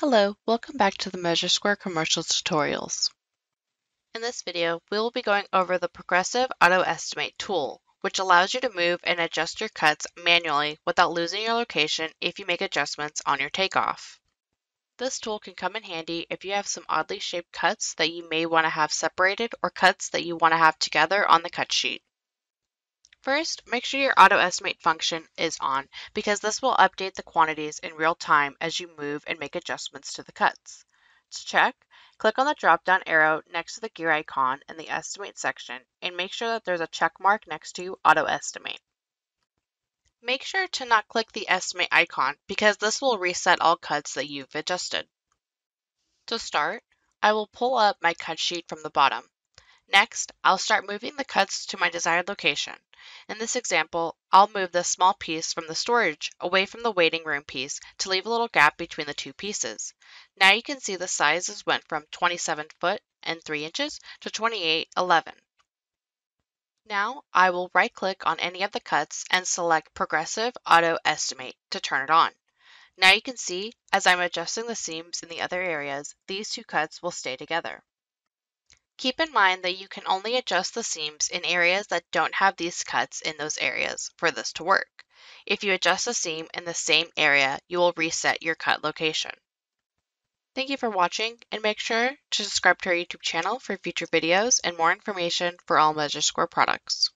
Hello, welcome back to the MeasureSquare commercial tutorials. In this video, we will be going over the Progressive Auto Estimate tool, which allows you to move and adjust your cuts manually without losing your location if you make adjustments on your takeoff. This tool can come in handy if you have some oddly shaped cuts that you may want to have separated or cuts that you want to have together on the cut sheet. First, make sure your auto estimate function is on because this will update the quantities in real time as you move and make adjustments to the cuts. To check, click on the drop-down arrow next to the gear icon in the estimate section and make sure that there's a check mark next to auto estimate. Make sure to not click the estimate icon because this will reset all cuts that you've adjusted. To start, I will pull up my cut sheet from the bottom. Next, I'll start moving the cuts to my desired location. In this example, I'll move this small piece from the storage away from the waiting room piece to leave a little gap between the two pieces. Now you can see the sizes went from 27 foot and 3 inches to 28.11. Now I will right-click on any of the cuts and select Progressive Auto Estimate to turn it on. Now you can see, as I'm adjusting the seams in the other areas, these two cuts will stay together. Keep in mind that you can only adjust the seams in areas that don't have these cuts in those areas for this to work. If you adjust a seam in the same area, you will reset your cut location. Thank you for watching, and make sure to subscribe to our YouTube channel for future videos and more information for all MeasureSquare products.